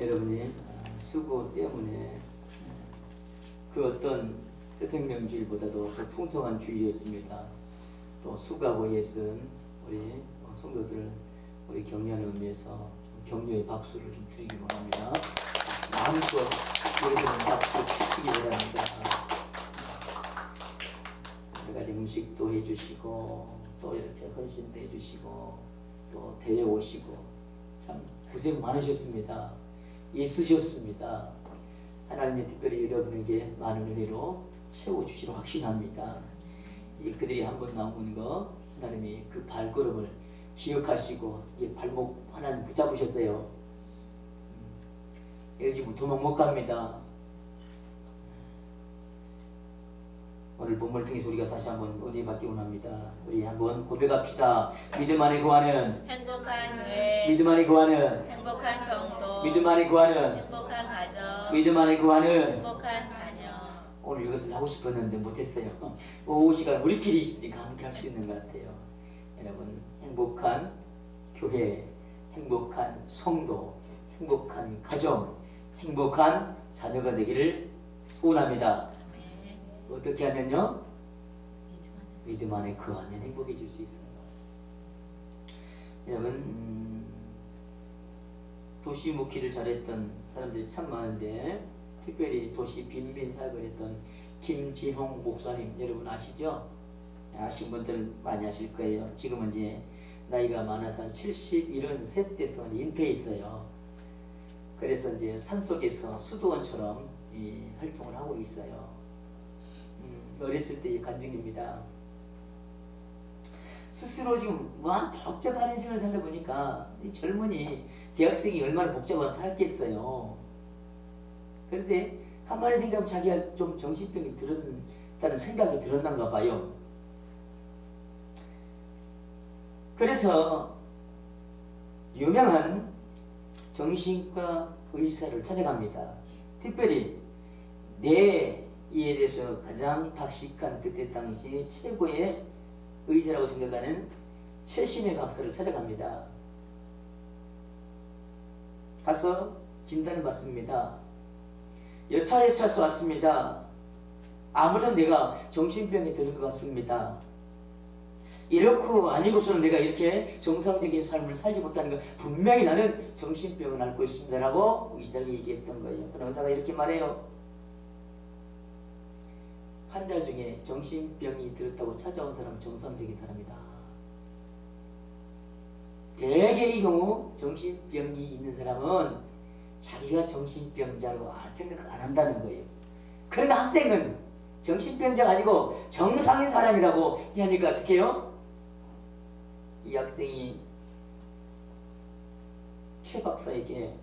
여러분이 수고 때문에 그 어떤 새생명주일보다도 더 풍성한 주일이었습니다. 또 수고하고 애쓴 우리 성도들을 우리 격려하는 의미에서 격려의 박수를 좀 드리기 원합니다. 마음껏 여러분은 박수 치시기 바랍니다. 여러 가지 음식도 해주시고 또 이렇게 헌신도 해주시고 또 데려오시고 참 고생 많으셨습니다. 애쓰셨습니다. 하나님이 특별히 여러분에게 많은 은혜로 채워주시려 확신합니다. 그들이 한번 나온 거 하나님이 그 발걸음을 기억하시고 이제 발목 하나님 붙잡으셨어요. 지금 도망 못 갑니다. 오늘 본문을 통해서 우리가 다시 한번 은혜 받기 원합니다. 우리 한번 고백합시다. 믿음 안에 거하는 행복한 교회, 믿음 안에 거하는 행복한 성도, 믿음 안에 거하는 행복한 가정, 믿음 안에 거하는 행복한 자녀. 오늘 이것을 하고 싶었는데 못했어요. 오후 시간 우리끼리 있으니까 함께 할 수 있는 것 같아요. 여러분, 행복한 교회, 행복한 성도, 행복한 가정, 행복한 자녀가 되기를 소원합니다. 어떻게 하면요? 믿음 안에 거하면 행복해질 수 있어요. 여러분, 도시 묵히를 잘했던 사람들이 참 많은데 특별히 도시 빈빈 사역을 했던 김지홍 목사님 여러분 아시죠? 아시는 분들 많이 아실 거예요. 지금은 이제 나이가 많아서 한 71세 때서 인퇴했어요. 그래서 이제 산속에서 수도원처럼 활동을 하고 있어요. 어렸을 때의 간증입니다. 스스로 지금 복잡한 인생을 살다 보니까 이 젊은이 대학생이 얼마나 복잡하게 살겠어요. 그런데 한마디 생각하면 자기가 좀 정신병이 들었다는 생각이 들었는가 봐요. 그래서 유명한 정신과 의사를 찾아갑니다. 특별히 뇌에 대해서 가장 박식한 그때 당시 최고의 의사라고 생각하는 최신의 박사를 찾아갑니다. 가서 진단을 받습니다. 여차여차해서 왔습니다. 아무래도 내가 정신병에 들은 것 같습니다. 이렇고 아니고서는 내가 이렇게 정상적인 삶을 살지 못하는 거 분명히 나는 정신병을 앓고 있습니다 라고 의사가 얘기했던 거예요. 그런 의사가 이렇게 말해요. 환자 중에 정신병이 들었다고 찾아온 사람은 정상적인 사람이다. 대개의 경우 정신병이 있는 사람은 자기가 정신병자로 생각 안 한다는 거예요. 그러나 학생은 정신병자가 아니고 정상인 사람이라고 하니까 어떻게 해요? 이 학생이 최 박사에게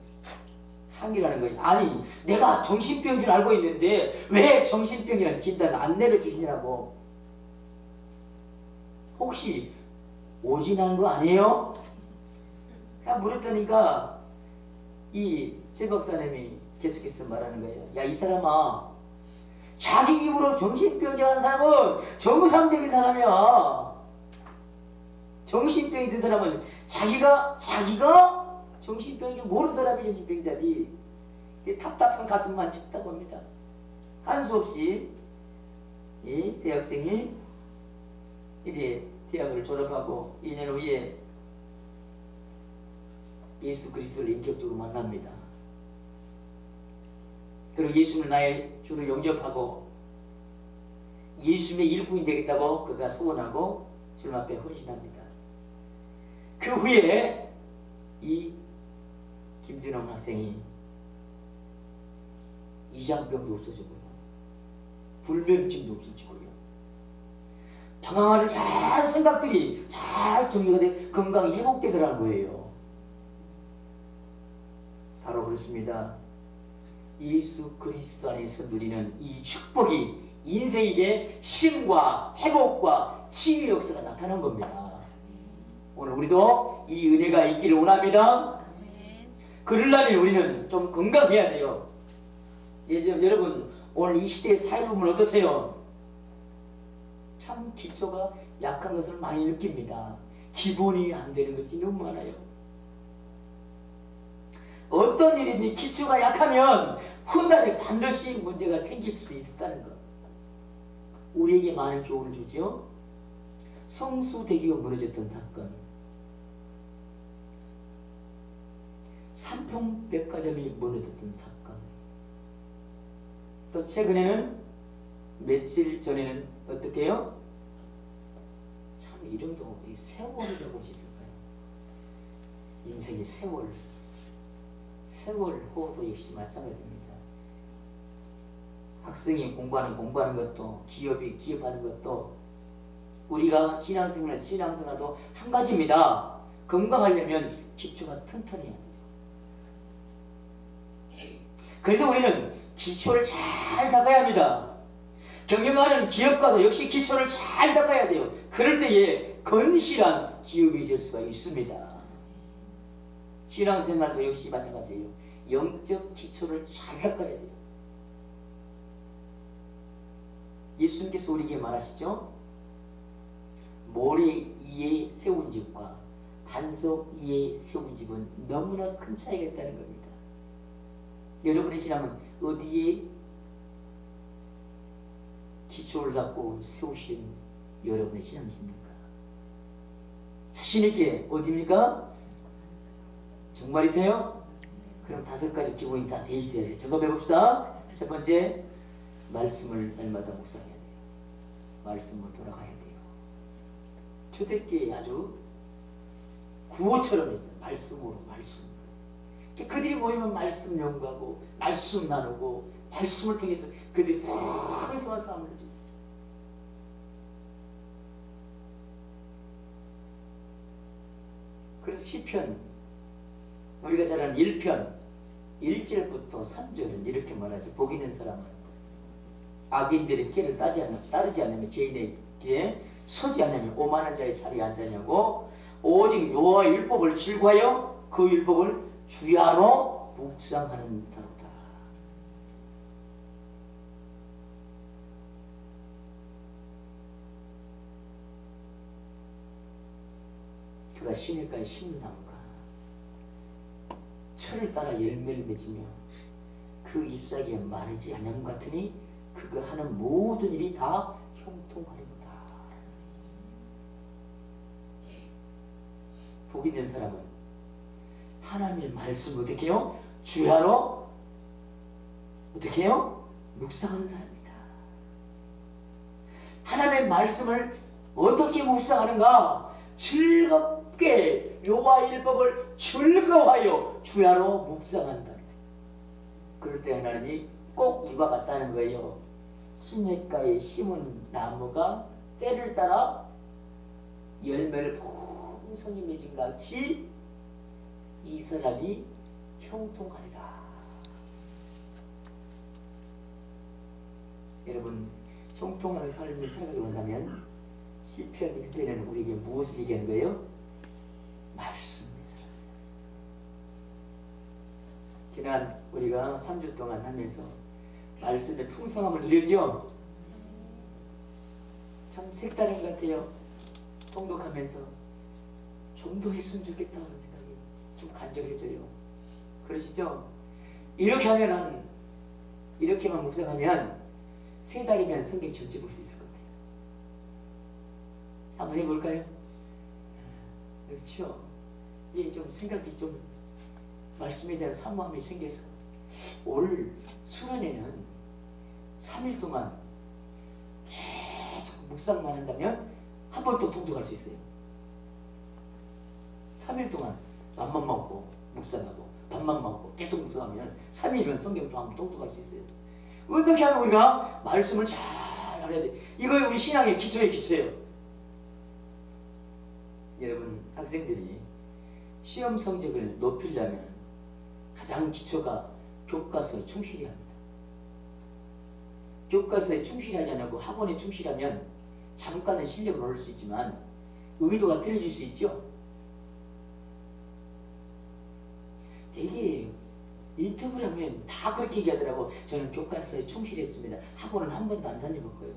항의를 하는 거예요. 아니, 내가 정신병인 줄 알고 있는데 왜 정신병이라는 진단을 안 내려주시냐고. 혹시 오진한 거 아니에요? 그냥 물었더니까 이 최 박사님이 계속해서 말하는 거예요. 야, 이 사람아, 자기 입으로 정신병자라는 사람은 정상적인 사람이야. 정신병이 든 사람은 자기가 정신병이 모르는 사람이 정신병자지. 답답한 가슴만 쳤다고 합니다. 한 수 없이 이 대학생이 이제 대학을 졸업하고 2년 후에 예수 그리스도를 인격적으로 만납니다. 그리고 예수를 나의 주로 영접하고 예수님의 일꾼이 되겠다고 그가 소원하고 주님 앞에 헌신합니다. 그 후에 이 김진홍 학생이 이장병도 없어지고요. 불면증도 없어지고요. 방황하는 여러 생각들이 잘 정리가 돼 건강이 회복되더라는 거예요. 바로 그렇습니다. 예수 그리스도 안에서 누리는 이 축복이 인생에게 쉼과 회복과 치유 역사가 나타난 겁니다. 오늘 우리도 이 은혜가 있기를 원합니다. 그러려면 우리는 좀 건강해야 돼요. 여러분 오늘 이 시대의 사회를 보면 어떠세요? 참 기초가 약한 것을 많이 느낍니다. 기본이 안 되는 것이 너무 많아요. 어떤 일이 우리 기초가 약하면 훗날에 반드시 문제가 생길 수도 있다는 것. 우리에게 많은 교훈을 주죠. 성수대교가 무너졌던 사건, 삼풍백화점이 무너졌던 사건, 또 최근에는 며칠 전에는 어떻게 해요? 참 이름도 이 세월이라고 있을까요? 인생의 세월, 세월호도 역시 마찬가지입니다. 학생이 공부하는 것도, 기업이 기업하는 것도, 우리가 신앙생활도 한 가지입니다. 건강하려면 기초가 튼튼해야 돼요. 그래서 우리는 기초를 잘 닦아야 합니다. 경영하는 기업가도 역시 기초를 잘 닦아야 돼요. 그럴 때에 건실한 기업이 될 수가 있습니다. 신앙생활도 역시 마찬가지예요. 영적 기초를 잘 닦아야 돼요. 예수님께서 우리에게 말하시죠. 모래 위에 세운 집과 반석 위에 세운 집은 너무나 큰 차이가 있다는 겁니다. 여러분의 신앙은 어디에 기초를 잡고 세우신 여러분의 신앙이십니까? 자신있게 어디입니까? 정말이세요? 그럼 5가지 기본이 다 돼 있어야 돼요. 점검해 봅시다. 첫 번째, 말씀을 날마다 묵상해야 돼요. 말씀으로 돌아가야 돼요. 초대교회에 아주 구호처럼 있어요. 말씀으로. 그들이 모이면 말씀 연구하고 말씀 나누고 말씀을 통해서 그들이 풍성한 삶을 누리고 있어요. 그래서 시편, 우리가 잘 아는 1편 1절부터 3절은 이렇게 말하죠. 복 있는 사람은 악인들의 길을 따르지 않으며 죄인의 길에 서지 않으며 오만한 자의 자리에 앉으냐고, 오직 여호와의 율법을 즐거하여 그 율법을 주야로 묵상하는 자로다. 그가 시냇가에 심은 나무가 철을 따라 열매를 맺으며 그 잎사귀에 마르지 않음 같으니 그가 하는 모든 일이 다 형통하리로다. 복 있는 사람은 하나님의 말씀을 어떻게 해요? 주야로 어떻게 해요? 묵상하는 사람입니다. 하나님의 말씀을 어떻게 묵상하는가? 즐겁게 여호와의 율법을 즐거워하여 주야로 묵상한다. 그럴 때 하나님이 꼭 이와 같다는 거예요. 시냇가에 심은 나무가 때를 따라 열매를 풍성히 맺은 같이 이 사람이 형통하리라. 여러분, 형통하는 삶을 살아가기 원하면 시편 1편에는 우리에게 무엇을 얘기하는 거예요? 말씀입니다. 지난 우리가 3주 동안 하면서 말씀의 풍성함을 누렸죠? 참 색다른 것 같아요. 통독하면서 좀 더 했으면 좋겠다는 생각이 좀 간절해져요. 그러시죠? 이렇게만 묵상하면 3달이면 성경 전체 볼 수 있을 것 같아요. 한번 해볼까요? 그렇죠? 이제 좀 생각이 좀 말씀에 대한 사모함이 생겨서 올 수련회는 3일 동안 계속 묵상만 한다면 한 번 또 통독할 수 있어요. 3일 동안 밥만 먹고 묵상하고 밥만 먹고 계속 묵상하면 3일은 성경 또 한 번 통독할 수 있어요. 어떻게 하면 우리가 말씀을 잘 알아야 돼? 이거 우리 신앙의 기초예요. 여러분, 학생들이 시험 성적을 높이려면 가장 기초가 교과서에 충실해야 합니다. 교과서에 충실하지 않고 학원에 충실하면 잠깐은 실력을 얻을 수 있지만 의도가 틀어질 수 있죠. 되게 인터뷰를 하면 다 그렇게 얘기하더라고. 저는 교과서에 충실했습니다. 학원은 한 번도 안 다녀봤고요.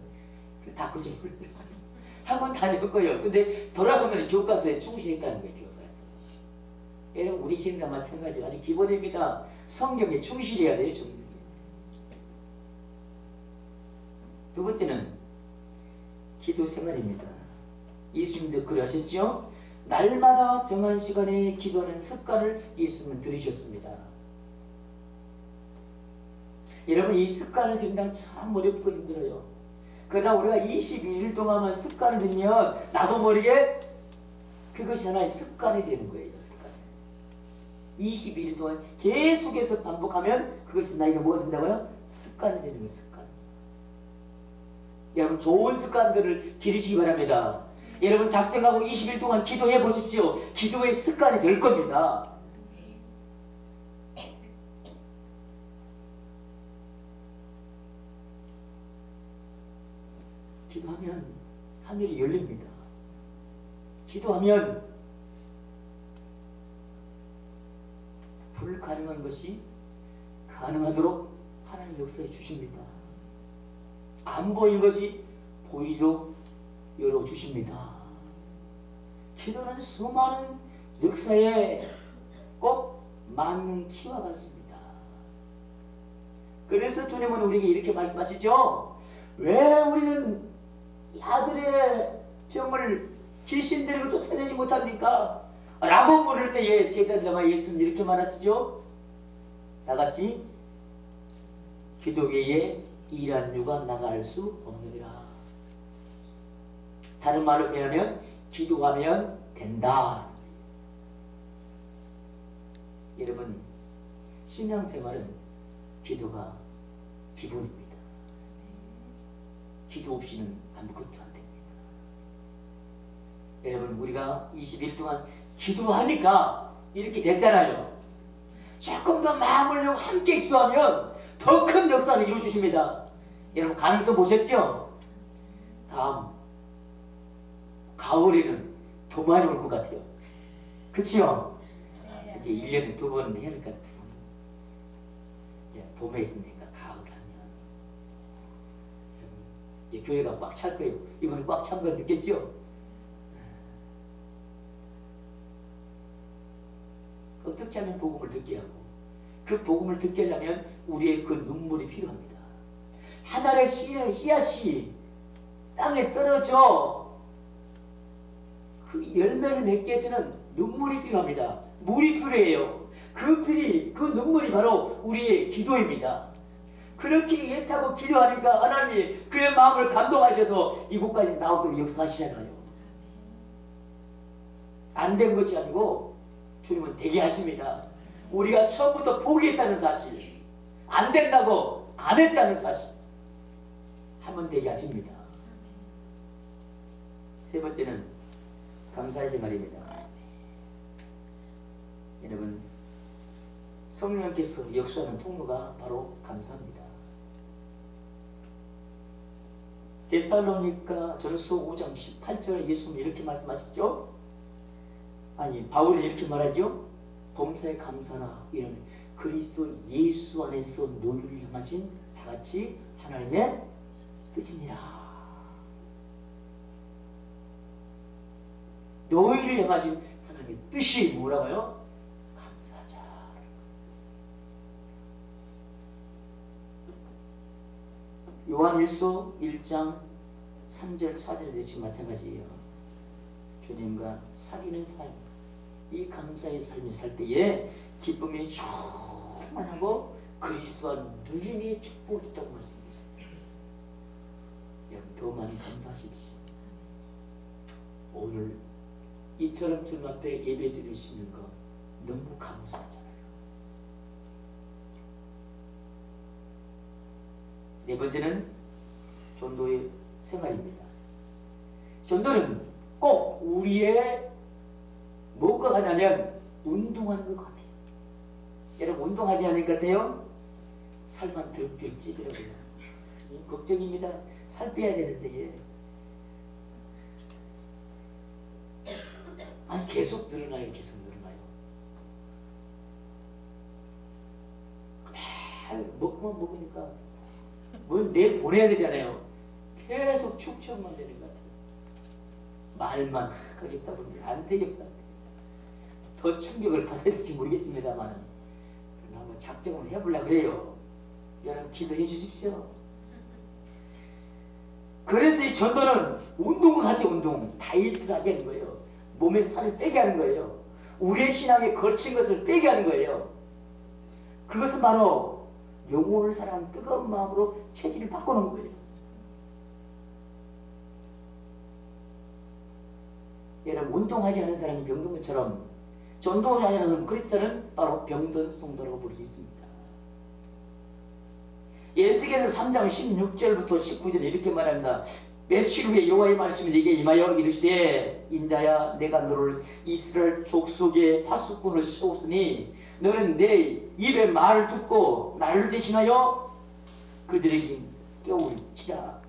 다 거짓말. 학원 다녔고요. 근데 돌아서면 교과서에 충실했다는 거예요. 교과서. 여러분 우리 신앙도 마찬가지로 아주 기본입니다. 성경에 충실해야 돼요. 성경에. 두 번째는 기도 생활입니다. 예수님도 그러하셨죠? 날마다 정한 시간에 기도하는 습관을 예수님은 들이셨습니다. 여러분 이 습관을 들인다면 참 어렵고 힘들어요. 그러나 우리가 22일 동안만 습관을 들이면 나도 모르게 그것이 하나의 습관이 되는 거예요. 습관. 22일 동안 계속해서 반복하면 그것이 나에게 뭐가 된다고요? 습관이 되는 거예요. 습관. 여러분 좋은 습관들을 기르시기 바랍니다. 여러분 작정하고 20일 동안 기도해 보십시오. 기도의 습관이 될 겁니다. 기도하면 하늘이 열립니다. 기도하면 불가능한 것이 가능하도록 하나님 역사해 주십니다. 안 보인 것이 보이도록 열어주십니다. 기도는 수많은 역사에 꼭 맞는 키와 같습니다. 그래서 주님은 우리에게 이렇게 말씀하시죠. 왜 우리는 아들의 병을 귀신 데리고 쫓아내지 못합니까? 라고 물을 때에 제자들과 예수님 이렇게 말하시죠. 다같이 기도 외에 일한 유가 나갈 수 없느니라. 다른 말로 표현하면 기도하면 된다. 여러분 신앙생활은 기도가 기본입니다. 기도 없이는 아무것도 안 됩니다. 여러분 우리가 20일 동안 기도하니까 이렇게 됐잖아요. 조금 더 마음을 열고 함께 기도하면 더 큰 역사를 이루어주십니다. 여러분 가능성 보셨죠? 다음 가을에는 더 많이 올 것 같아요. 그치요? 이제 1년에 2번 하니까 2번. 봄에 있으니까 가을 하면 교회가 꽉 찰 거예요. 이번에 꽉 찬 걸 느꼈죠? 어떻게 하면 복음을 듣게 하고 그 복음을 듣게 하려면 우리의 그 눈물이 필요합니다. 하늘의 씨앗이 땅에 떨어져 그 열매를 맺기 위해서는 눈물이 필요합니다. 물이 필요해요. 그 눈물이 바로 우리의 기도입니다. 그렇게 애타고 기도하니까 하나님이 그의 마음을 감동하셔서 이곳까지 나오도록 역사하시잖아요. 안 된 것이 아니고 주님은 되게 하십니다. 우리가 처음부터 포기했다는 사실, 안 된다고 안 했다는 사실, 하면 되게 하십니다. 세 번째는 감사의 생활입니다. 여러분 성령께서 역사하는 통로가 바로 감사입니다. 데살로니가 전서 5장 18절에 예수님이 이렇게 말씀하셨죠. 아니 바울이 이렇게 말하죠. 범사에 감사나 이런 그리스도 예수 안에서 너희를 향하신 다같이 하나님의 뜻이니라. 너희를 향하신 하나님의 뜻이 뭐라고요? 감사자. 요한일서 1장 3절 4절에도 지금 마찬가지예요. 주님과 사귀는 삶, 이 감사의 삶을 살 때에 기쁨이 충만하고 그리스도와 누림의 축복이 있다고 말씀드렸습니다. 여러분 더 많이 감사하십시오. 오늘 이처럼 주님 앞에 예배 드릴 수 있는 거 너무 감사하잖아요. 네 번째는 전도의 생활입니다. 전도는 꼭 우리의 뭐가 하냐면 운동하는 것 같아요. 여러분 운동하지 않을 것 같아요? 살만 드륵드륵 찌더라고요. 걱정입니다. 살 빼야 되는데 아니 계속 늘어나요. 계속 늘어나요. 매일 먹고만 먹으니까 뭘 내일 보내야 되잖아요. 계속 축적만 되는 것 같아요. 말만 하겠다 보니 안 되겠다. 더 충격을 받아야 될지 모르겠습니다만 한번 작정을 해보려고 그래요. 여러분 기도해 주십시오. 그래서 이 전도는 운동과 같은 운동, 다이어트를 하게 하는 거예요. 몸에 살을 빼게 하는 거예요. 우리의 신앙에 걸친 것을 빼게 하는 거예요. 그것은 바로 영혼을 사랑하는 뜨거운 마음으로 체질을 바꾸는 거예요. 여러분 운동하지 않은 사람이 병든 것처럼 전도하지 않은 그리스도는 바로 병든 성도라고 볼 수 있습니다. 에스겔서 3장 16절부터 19절에 이렇게 말합니다. 며칠 후에 여호와의 말씀이 네게 임하여 이르시되 인자야 내가 너를 이스라엘 족속의 파수꾼을 세웠으니 너는 내 입의 말을 듣고 나를 대신하여 그들에게 깨우치라.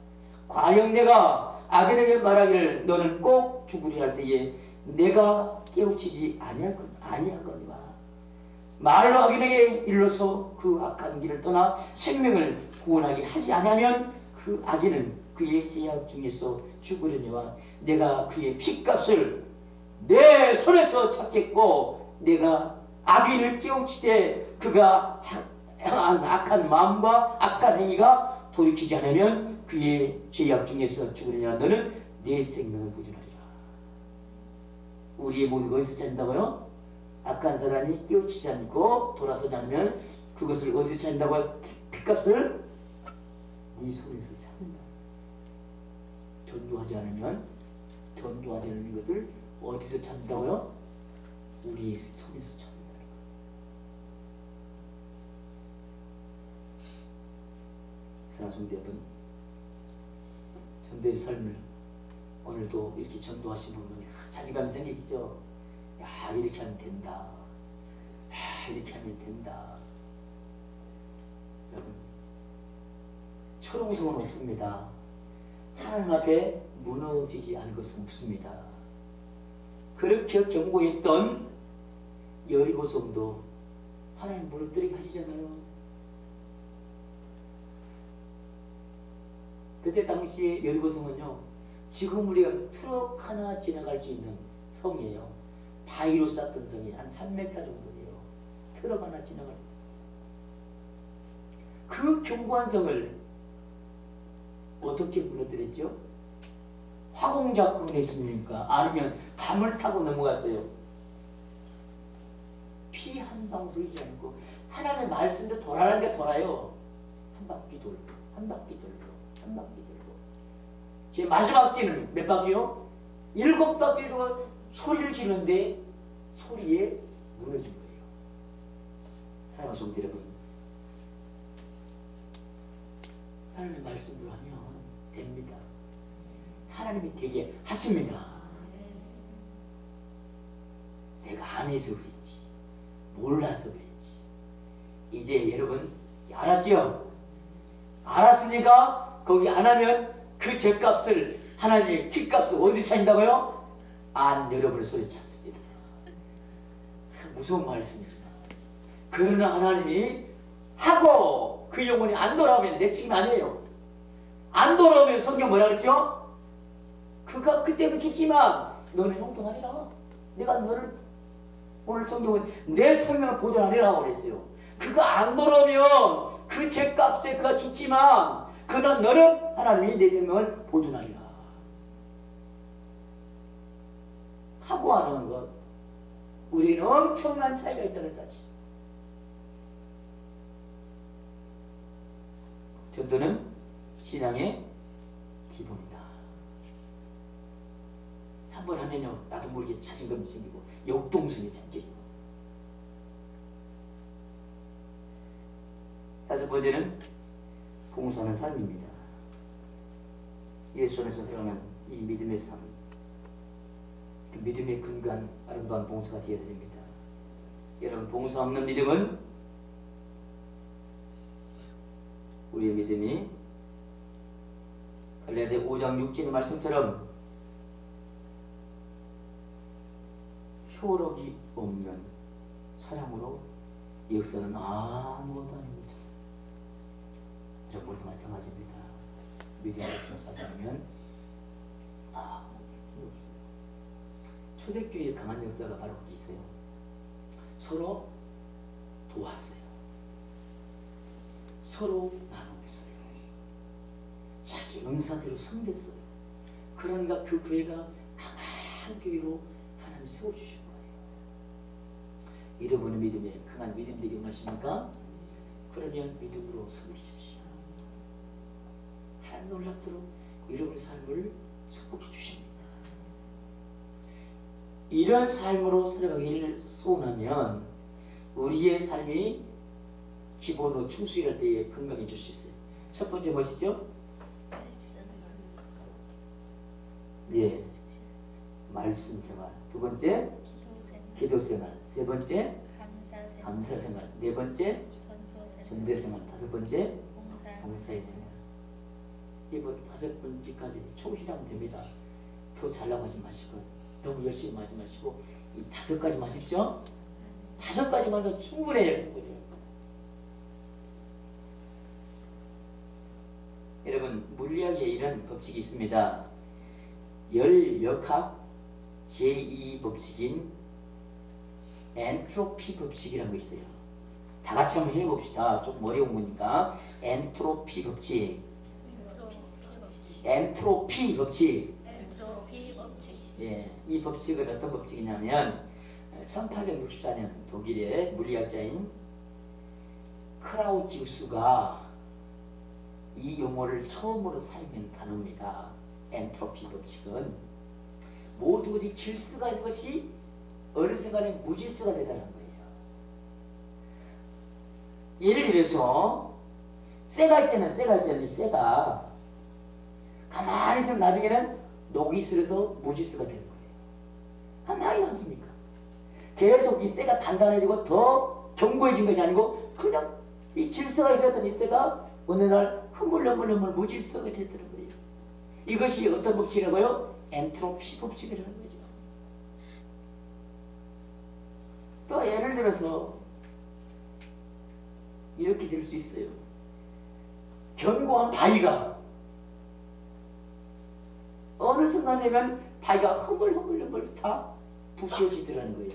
과연 내가 악인에게 말하기를 너는 꼭 죽으리라 할 때에 내가 깨우치지 아니하거니와 말로 악인에게 일러서 그 악한 길을 떠나 생명을 구원하게 하지 아니하면 그 악인은 그의 죄악 중에서 죽으려니와 내가 그의 핏값을 내 손에서 찾겠고 내가 악인을 깨우치되 그가 행한 악한 마음과 악한 행위가 돌이키지 않으면 그의 죄악 중에서 죽으려니와 너는 내 생명을 보존하리라. 우리의 모든 어디서 찾는다고요? 악한 사람이 깨우치지 않고 돌아서지 않으면 그것을 어디서 찾는다고요? 핏값을 네 손에서 찾는다. 전도하지 않으면 전도하지 않는 것을 어디서 찾는다고요? 우리의 손에서 찾는다. 사랑하는 성도 여러분, 전도의 삶을 오늘도 이렇게 전도하신 분은 자신감이 생기시죠? 야, 이렇게 하면 된다. 야, 이렇게 하면 된다. 여러분, 철옹성은 없습니다. 하나님 앞에 무너지지 않을 것은 없습니다. 그렇게 경고했던 여리고성도 하나님 무너뜨리게 하시잖아요. 그때 당시에 여리고성은요, 지금 우리가 트럭 하나 지나갈 수 있는 성이에요. 바위로 쌓던 성이 한 3m 정도예요. 트럭 하나 지나갈 수. 그 견고한 성을 어떻게 무너뜨렸죠? 화공작군이 있습니까? 아니면 담을 타고 넘어갔어요. 피 한 방울 흘리지 않고 하나님의 말씀도 돌아가는 게 돌아요. 한 바퀴 돌고 한 바퀴 돌고 한 바퀴 돌고. 제 마지막 째는 몇 바퀴요? 7바퀴 돌고 소리를 지르는데 소리에 무너진 거예요. 사랑하는 성도 여러분, 하나님의 말씀으로 하면 됩니다. 하나님이 되게 하십니다. 내가 안 해서 그랬지, 몰라서 그랬지. 이제 여러분 알았죠? 알았으니까 거기 안 하면 그 죄값을, 하나님의 핏값을 어디서 찾는다고요? 안 여러분의 소리 찾습니다. 무서운 말씀이지만 그러나 하나님이 하고 그 영혼이 안 돌아오면 내 책임 아니에요. 안 돌아오면 성경 뭐라 그랬죠? 그가 그때는 죽지만 너는 형통하리라. 내가 너를 오늘 성경은 내 생명을 보존하리라고 그랬어요. 그가 안 돌아오면 그 죄값에 그가 죽지만 그러나 너는 하나님이 내 생명을 보존하리라. 하고 안 하는 것, 우리는 엄청난 차이가 있다는 사실. 전도는 신앙의 기본이다. 한번 하면요, 나도 모르게 자신감이 생기고 역동성이 생기고. 다섯 번째는 봉사하는 삶입니다. 예수 안에서 살아가는 이 믿음의 삶, 그 믿음의 근간 아름다운 봉사가 되어야 됩니다. 여러분, 봉사 없는 믿음은 우리의 믿음이 갈라디아 5장 6절의 말씀처럼 효력이 없는 사랑으로 역사는 아무것도 아닙니다. 여러분도 마찬가지입니다. 믿음이 없는 사람이면 아무것도 없어요. 초대교회의 강한 역사가 바로 거기 있어요. 서로 도왔어요. 서로 나누었어요. 자기 은사대로 섬겼어요. 그러니까 그 교회가 강한 교회로 하나님 세워주실 거예요. 여러분의 믿음에 강한 믿음들이 원하십니까? 그러면 믿음으로 섬기십시오. 하나님 놀랍도록 여러분의 삶을 축복해 주십니다. 이런 삶으로 살아가기를 소원하면 우리의 삶이 기본으로 충수할 때에 건강해질 수 있어요. 첫 번째 무엇이죠? 예, 말씀 생활. 두 번째, 기도 생활. 세 번째, 감사 생활. 네 번째, 전도 생활. 다섯 번째, 봉사의 생활. 이번 다섯 번째까지 충실하면 됩니다. 더 잘나고 하지 마시고 너무 열심히 하지 마시고 이 다섯 가지 마십시오. 다섯 가지만 해도 충분해요. 충분해요. 여러분 물리학에 이런 법칙이 있습니다. 열역학 제2법칙인 엔트로피 법칙이라는 거 있어요. 다 같이 한번 해봅시다. 조금 어려운 거니까. 엔트로피 법칙. 엔트로피 법칙. 예, 이 법칙은 어떤 법칙이냐면 1864년 독일의 물리학자인 크라우지우스가 이 용어를 처음으로 사용한 단어입니다. 엔트로피 법칙은 모든 것이 질서가 있는 것이 어느 순간에 무질서가 되다는 거예요. 예를 들어서 쇠가 있잖아요. 쇠가 가만히 있으면 나중에는 녹이 슬어서 무질서가 되는 거예요. 가만히 앉습니까? 계속 이 쇠가 단단해지고 더 견고해진 것이 아니고 그냥 이 질서가 있었던 이 쇠가 어느 날 흐물흐물 무질서가 됐다는 거예요. 이것이 어떤 법칙이라고요? 엔트로피 법칙이라는 거죠. 또 예를 들어서 이렇게 될 수 있어요. 견고한 바위가 어느 순간 되면 바위가 흐물흐물 다 부서지더라는 거예요.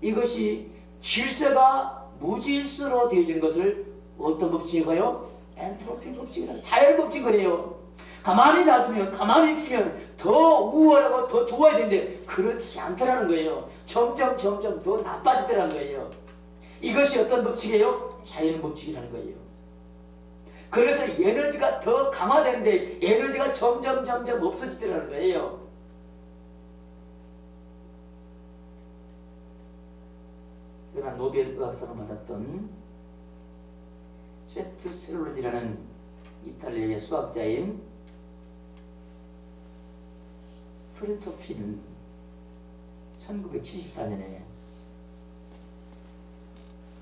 이것이 질서가 무질서로 되어진 것을 어떤 법칙인가요? 엔트로피 법칙이라는 자연법칙 그래요. 가만히 놔두면 가만히 있으면 더 우월하고 더 좋아야 되는데 그렇지 않더라는 거예요. 점점 더 나빠지더라는 거예요. 이것이 어떤 법칙이에요? 자연법칙이라는 거예요. 그래서 에너지가 더 강화되는데 에너지가 점점 없어지더라는 거예요. 그러나 노벨 의학상을 받았던 쉐트셀로지라는 이탈리아의 수학자인 프린토피는 1974년에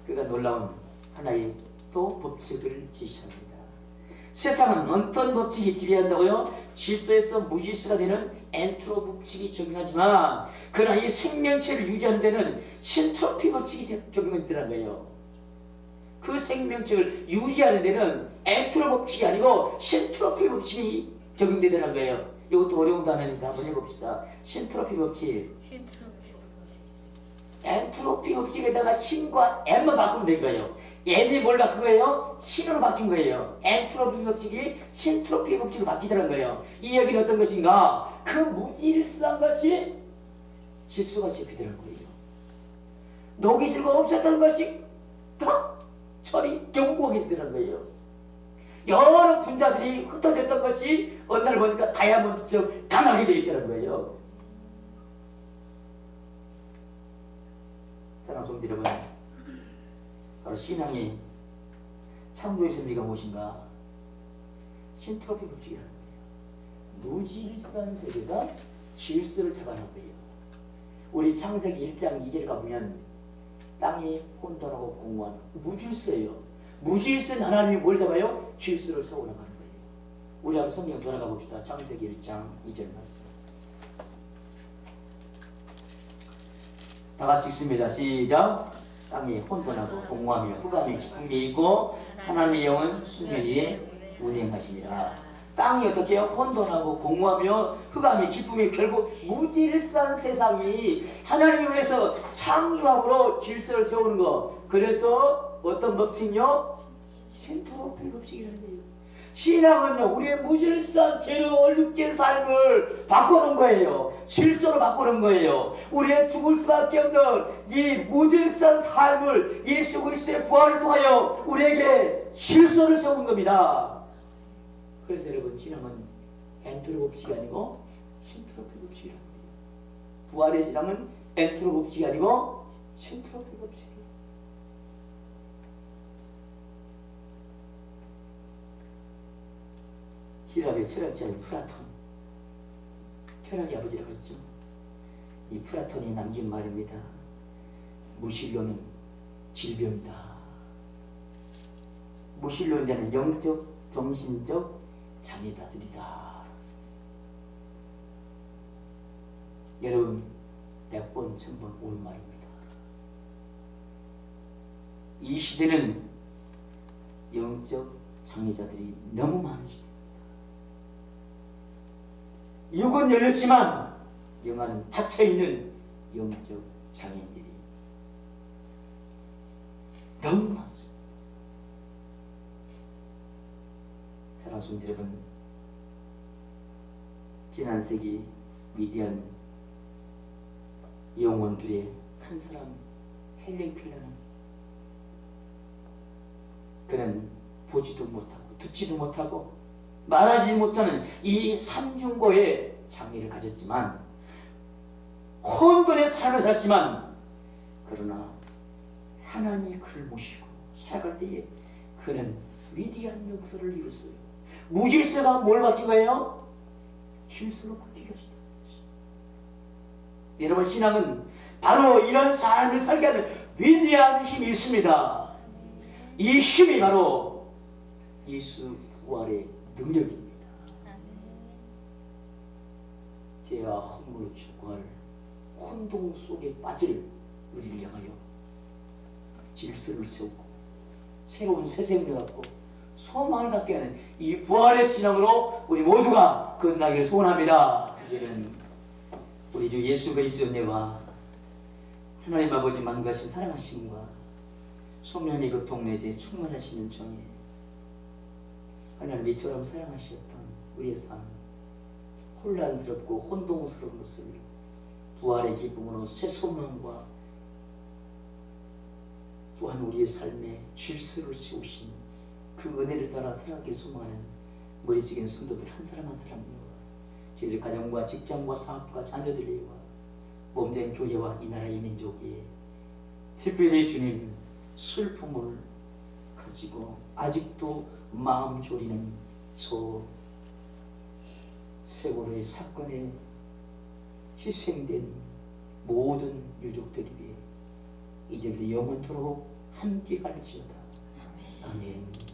그가 놀라운 하나의 또 법칙을 제시합니다. 세상은 어떤 법칙이 지배한다고요? 질서에서 무질서가 되는 엔트로피 법칙이 적용하지만 그러나 이 생명체를 유지하는 데는 신트로피 법칙이 적용된다는 거예요. 그 생명체를 유지하는 데는 엔트로피 법칙이 아니고 신트로피 법칙이 적용되는 거예요. 이것도 어려운 단어니까 한번 해봅시다. 신트로피 법칙. 엔트로피 법칙에다가 신과 M만 바꾸면 된 거예요. N이 뭘 바꾼 거예요? 신으로 바뀐 거예요. 엔트로피 법칙이 신트로피 법칙으로 바뀌더라는 거예요. 이 얘기는 어떤 것인가? 그 무질서한 것이 질서가 잡히더라는 거예요. 녹이 슬고 없었던 것이 다 철이 견고하게 되더라는 거예요. 여러 분자들이 흩어졌던 것이 어느 날 보니까 다이아몬드처럼 강하게 되어 있더라는 거예요. 사랑하는 성도 여러분, 바로 신앙이 창조의 섭리가 무엇인가? 신트로피 법칙이라는 거예요. 무질서한 세계가 질서를 잡아놓은 거예요. 우리 창세기 1장 2절에 가보면 땅이 혼돈하고 공허한 무질서예요. 무질서는 하나님이 뭘 잡아요? 질서를 세워나가는 거예요. 우리 한번 성경 돌아가 봅시다. 창세기 1장 2절 말씀. 다 같이 읽습니다. 시작. 땅이 혼돈하고 공허하며 흑암이 깊은 게 있고 하나님의 영은 수면 위에 운행하시니라. 땅이 어떻게 해요? 혼돈하고 공허하며 흑암이 기쁨이 결국 무질서한 세상이 하나님을 위해서 창조함으로 질서를 세우는 거. 그래서 어떤 법칙요? 신토로피 법칙이라는 거예요. 신앙은요, 우리의 무질서한 죄로 얼룩진 삶을 바꾸는 거예요. 질서로 바꾸는 거예요. 우리의 죽을 수밖에 없는 이 무질서한 삶을 예수 그리스도의 부활을 통하여 우리에게 질서를 세운 겁니다. 그래서 여러분, 신앙은 엔트로 법칙이 아니고 신트로피 법칙이라는 거예요. 부활의 신앙은 엔트로 법칙이 아니고 신트로피 법칙이에요. 히랍의 철학자인 플라톤, 철학의 아버지라고 그랬죠. 이 플라톤이 남긴 말입니다. 무신론은 질병이다. 무신론자는 영적, 정신적 장애자들이다. 여러분, 100번, 1000번 옳은 말입니다. 이 시대는 영적 장애자들이 너무 많은 시대. 육은 열렸지만 영안은 닫혀있는 영적 장애인들이 너무 많습니다. 사랑하는 여러분, 지난 세기 미디안 영혼들의 한 사람 헬렌 켈러는 그는 보지도 못하고 듣지도 못하고 말하지 못하는 이 삼중고의 장애를 가졌지만 혼돈의 삶을 살았지만 그러나 하나님이 그를 모시고 살아갈 때에 그는 위대한 역사를 이뤘어요. 무질서가 뭘 바뀐 거예요? 질서로 바뀌게 하셨다. 여러분, 신앙은 바로 이런 삶을 살게 하는 위대한 힘이 있습니다. 이 힘이 바로 예수 부활의 능력입니다. 죄와 허물로 죽어갈 혼동 속에 빠질 우리를 향하여 질서를 세우고 새로운 새 생명을 갖고 소망을 갖게 하는 이 부활의 신앙으로 우리 모두가 거듭나기를 소원합니다. 이제는 우리 주 예수 그리스도의 은혜와 하나님 아버지 만가신 사랑하심과 성령의 교통내제 충만하시는 정에 하나님 이처럼 사랑하셨던 우리의 삶, 혼란스럽고 혼동스러운 것을 부활의 기쁨으로 새 소망과 또한 우리의 삶에 질서를 세우신 그 은혜를 따라 살아가길 소망하는 머리숙인 성도들 한 사람 한 사람과 저희들 가정과 직장과 사업과 자녀들과 몸된 교회와 이 나라의 민족에 특별히 주님 슬픔을 가지고 아직도 마음 졸이는 저 세월호의 사건에 희생된 모든 유족들 위해 이제부터 영원토록 함께 갈지어다. 아멘.